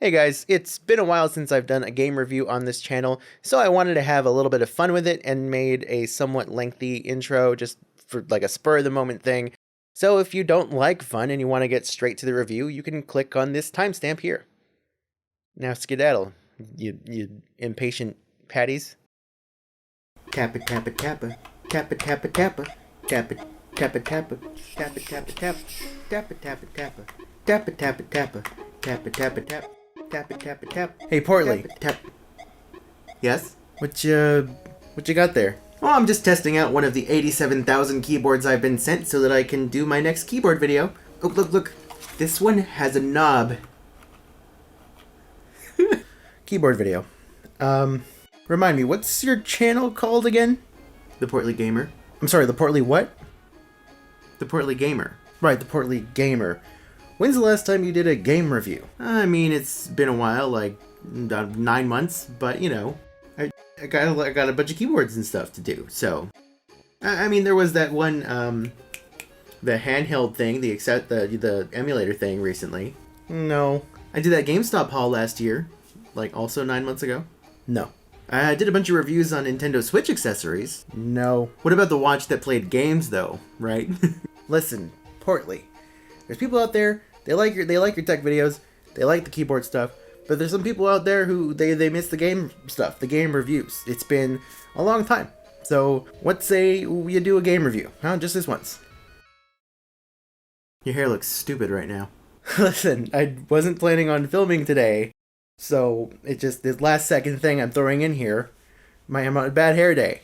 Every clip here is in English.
Hey guys, it's been a while since I've done a game review on this channel, so I wanted to have a little bit of fun with it and made a somewhat lengthy intro just for like a spur of the moment thing. So if you don't like fun and you want to get straight to the review, you can click on this timestamp here. Now skedaddle, you impatient patties. Kappa kappa kappa, kappa kappa kappa, kappa kappa kappa, kappa kappa kappa, kappa kappa kappa, kappa kappa kappa, kappa kappa kappa, kappa kappa kappa. Hey Portly, Yes? what you got there? Oh, I'm just testing out one of the 87,000 keyboards I've been sent so that I can do my next keyboard video. Oh, look. This one has a knob. Keyboard video. Remind me, what's your channel called again? The Portly Gamer. I'm sorry, the Portly what? The Portly Gamer. Right, the Portly Gamer. When's the last time you did a game review? I mean, it's been a while, like 9 months, but you know, I got a bunch of keyboards and stuff to do. So, I mean, there was that one, the handheld thing, the emulator thing recently. No. I did that GameStop haul last year, like also 9 months ago. No. I did a bunch of reviews on Nintendo Switch accessories. No. What about the watch that played games, though? Right? Listen, Portly. There's people out there. They like your tech videos. They like the keyboard stuff. But there's some people out there who they miss the game stuff, the game reviews. It's been a long time. So let's say you do a game review, huh? Just this once. Your hair looks stupid right now. Listen, I wasn't planning on filming today, so it just this last second thing I'm throwing in here. I'm on a bad hair day.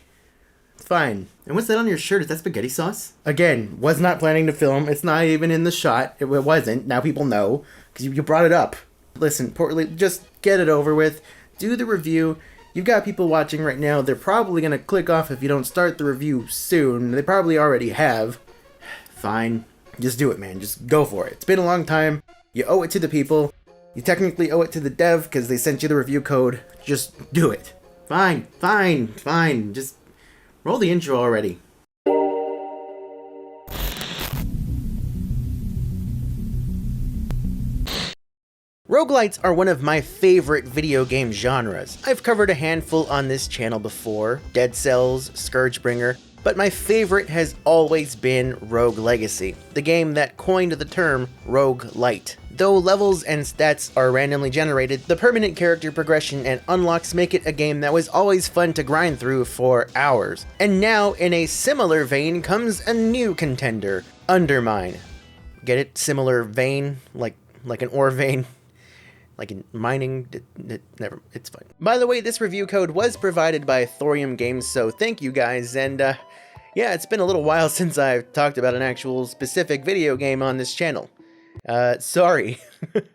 It's fine. And what's that on your shirt? Is that spaghetti sauce? Again, was not planning to film. It's not even in the shot. It wasn't. Now people know because you brought it up. Listen, Portly, just get it over with. Do the review. You've got people watching right now. They're probably going to click off if you don't start the review soon. They probably already have. Fine. Just do it, man. Just go for it. It's been a long time. You owe it to the people. You technically owe it to the dev because they sent you the review code. Just do it. Fine. Just roll the intro already. Roguelites are one of my favorite video game genres. I've covered a handful on this channel before, Dead Cells, Scourgebringer, but my favorite has always been Rogue Legacy, the game that coined the term roguelite. Though levels and stats are randomly generated, the permanent character progression and unlocks make it a game that was always fun to grind through for hours. And now, in a similar vein, comes a new contender, Undermine. Get it? Similar vein? Like an ore vein? Like in mining, never, it's fine. By the way, this review code was provided by Thorium Games, so thank you guys, and yeah, it's been a little while since I've talked about an actual specific video game on this channel. Sorry.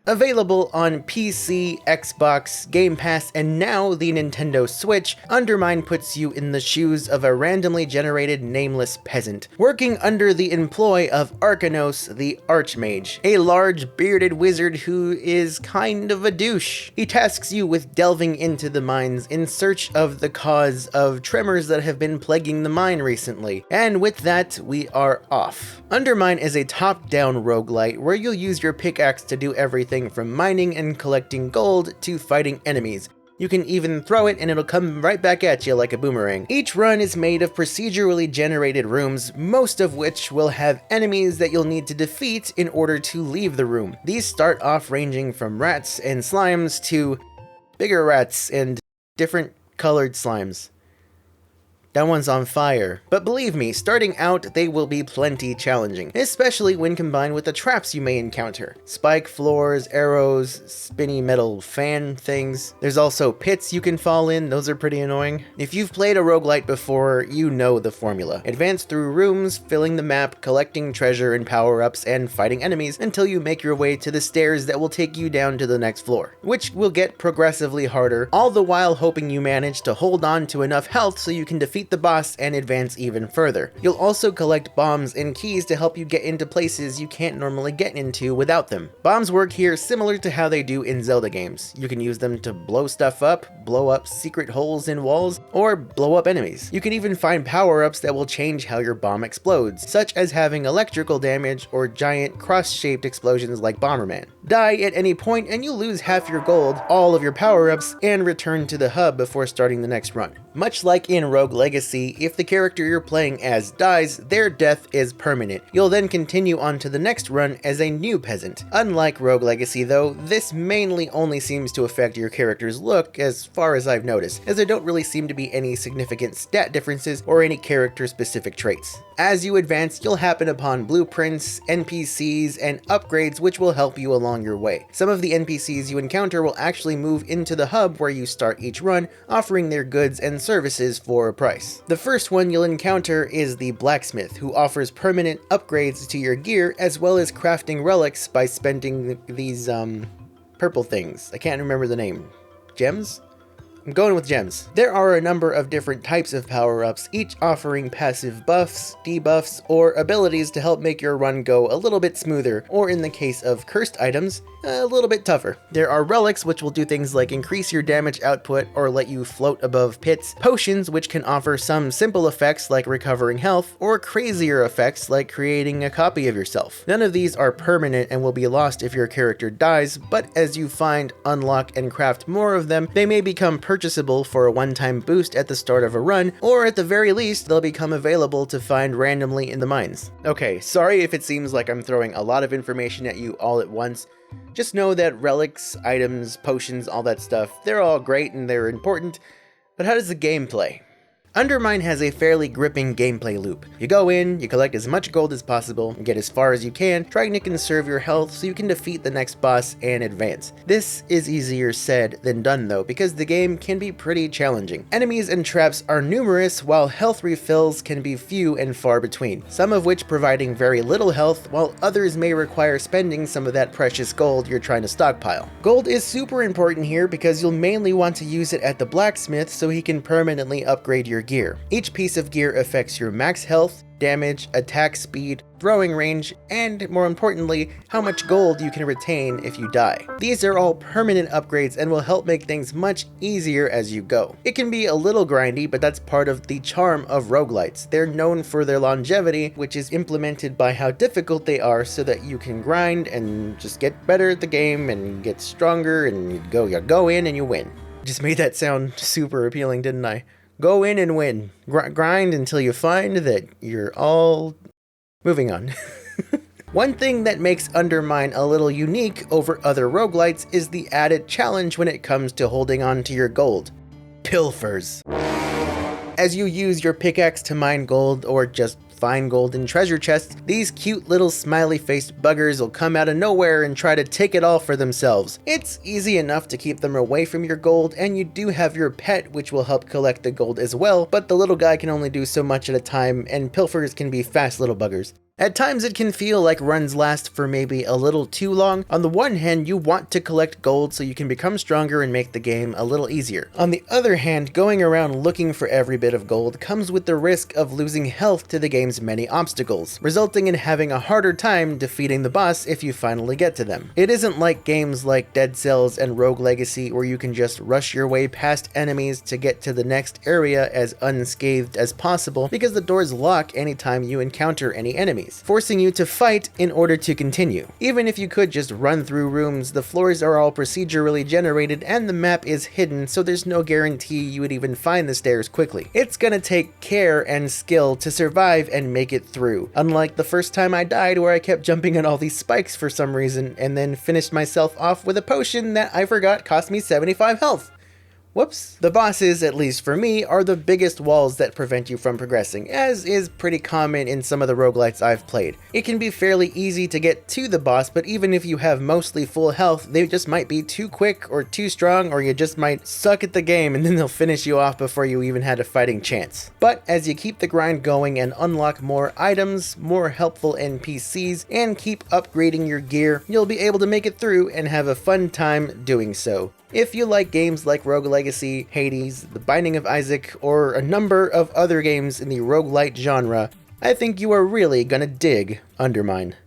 Available on PC, Xbox, Game Pass, and now the Nintendo Switch, Undermine puts you in the shoes of a randomly generated nameless peasant, working under the employ of Arcanos the Archmage, a large bearded wizard who is kind of a douche. He tasks you with delving into the mines in search of the cause of tremors that have been plaguing the mine recently, and with that, we are off. Undermine is a top-down roguelite where you'll use your pickaxe to do everything from mining and collecting gold to fighting enemies. You can even throw it and it'll come right back at you like a boomerang. Each run is made of procedurally generated rooms, most of which will have enemies that you'll need to defeat in order to leave the room. These start off ranging from rats and slimes to bigger rats and different colored slimes. That one's on fire. But believe me, starting out, they will be plenty challenging, especially when combined with the traps you may encounter. Spike floors, arrows, spinny metal fan things. There's also pits you can fall in, those are pretty annoying. If you've played a roguelite before, you know the formula. Advance through rooms, filling the map, collecting treasure and power-ups, and fighting enemies until you make your way to the stairs that will take you down to the next floor, which will get progressively harder, all the while hoping you manage to hold on to enough health so you can defeat defeat the boss and advance even further. You'll also collect bombs and keys to help you get into places you can't normally get into without them. Bombs work here similar to how they do in Zelda games. You can use them to blow stuff up, blow up secret holes in walls, or blow up enemies. You can even find power-ups that will change how your bomb explodes, such as having electrical damage or giant cross-shaped explosions like Bomberman. Die at any point and you lose half your gold, all of your power-ups, and return to the hub before starting the next run. Much like in Rogue Legacy, if the character you're playing as dies, their death is permanent. You'll then continue on to the next run as a new peasant. Unlike Rogue Legacy though, this mainly only seems to affect your character's look as far as I've noticed, as there don't really seem to be any significant stat differences or any character-specific traits. As you advance, you'll happen upon blueprints, NPCs, and upgrades which will help you along your way. Some of the NPCs you encounter will actually move into the hub where you start each run, offering their goods and services for a price. The first one you'll encounter is the blacksmith, who offers permanent upgrades to your gear as well as crafting relics by spending these purple things. I can't remember the name. Gems? I'm going with gems. There are a number of different types of power-ups, each offering passive buffs, debuffs, or abilities to help make your run go a little bit smoother, or in the case of cursed items, a little bit tougher. There are relics which will do things like increase your damage output or let you float above pits, potions which can offer some simple effects like recovering health, or crazier effects like creating a copy of yourself. None of these are permanent and will be lost if your character dies, but as you find, unlock, and craft more of them, they may become purchasable for a one-time boost at the start of a run, or at the very least, they'll become available to find randomly in the mines. Okay, sorry if it seems like I'm throwing a lot of information at you all at once. Just know that relics, items, potions, all that stuff, they're all great and they're important, but how does the game play? Undermine has a fairly gripping gameplay loop. You go in, you collect as much gold as possible, and get as far as you can, trying to conserve your health so you can defeat the next boss and advance. This is easier said than done though, because the game can be pretty challenging. Enemies and traps are numerous, while health refills can be few and far between, some of which providing very little health, while others may require spending some of that precious gold you're trying to stockpile. Gold is super important here because you'll mainly want to use it at the blacksmith so he can permanently upgrade your gear. Each piece of gear affects your max health, damage, attack speed, throwing range, and more importantly, how much gold you can retain if you die. These are all permanent upgrades and will help make things much easier as you go. It can be a little grindy, but that's part of the charm of roguelites. They're known for their longevity, which is implemented by how difficult they are so that you can grind and just get better at the game and get stronger and you go in and you win. Just made that sound super appealing, didn't I? Go in and win. Grind until you find that you're all... Moving on. One thing that makes Undermine a little unique over other roguelites is the added challenge when it comes to holding on to your gold. Pilfers. As you use your pickaxe to mine gold or just find gold in treasure chests, these cute little smiley-faced buggers will come out of nowhere and try to take it all for themselves. It's easy enough to keep them away from your gold, and you do have your pet which will help collect the gold as well, but the little guy can only do so much at a time, and pilfers can be fast little buggers. At times it can feel like runs last for maybe a little too long. On the one hand, you want to collect gold so you can become stronger and make the game a little easier. On the other hand, going around looking for every bit of gold comes with the risk of losing health to the game's many obstacles, resulting in having a harder time defeating the boss if you finally get to them. It isn't like games like Dead Cells and Rogue Legacy where you can just rush your way past enemies to get to the next area as unscathed as possible because the doors lock anytime you encounter any enemies, forcing you to fight in order to continue. Even if you could just run through rooms, the floors are all procedurally generated and the map is hidden, so there's no guarantee you would even find the stairs quickly. It's gonna take care and skill to survive and make it through, unlike the first time I died where I kept jumping on all these spikes for some reason and then finished myself off with a potion that I forgot cost me 75 health. Whoops. The bosses, at least for me, are the biggest walls that prevent you from progressing, as is pretty common in some of the roguelites I've played. It can be fairly easy to get to the boss, but even if you have mostly full health, they just might be too quick or too strong, or you just might suck at the game and then they'll finish you off before you even had a fighting chance. But as you keep the grind going and unlock more items, more helpful NPCs, and keep upgrading your gear, you'll be able to make it through and have a fun time doing so. If you like games like Rogue Legacy, Hades, The Binding of Isaac, or a number of other games in the roguelite genre, I think you are really gonna dig Undermine.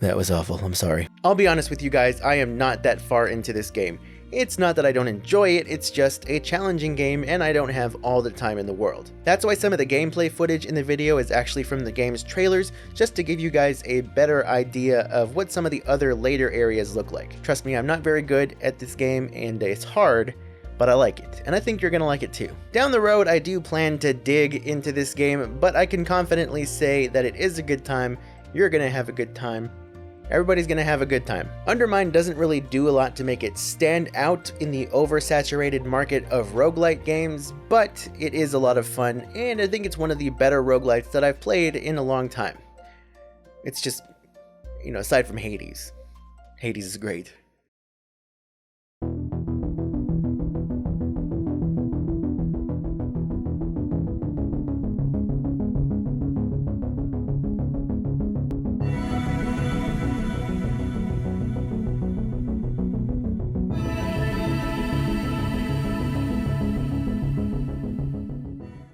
That was awful, I'm sorry. I'll be honest with you guys, I am not that far into this game. It's not that I don't enjoy it, it's just a challenging game and I don't have all the time in the world. That's why some of the gameplay footage in the video is actually from the game's trailers, just to give you guys a better idea of what some of the other later areas look like. Trust me, I'm not very good at this game and it's hard, but I like it, and I think you're gonna like it too. Down the road, I do plan to dig into this game, but I can confidently say that it is a good time, you're gonna have a good time, everybody's gonna have a good time. Undermine doesn't really do a lot to make it stand out in the oversaturated market of roguelite games, but it is a lot of fun, and I think it's one of the better roguelites that I've played in a long time. It's just, aside from Hades. Hades is great.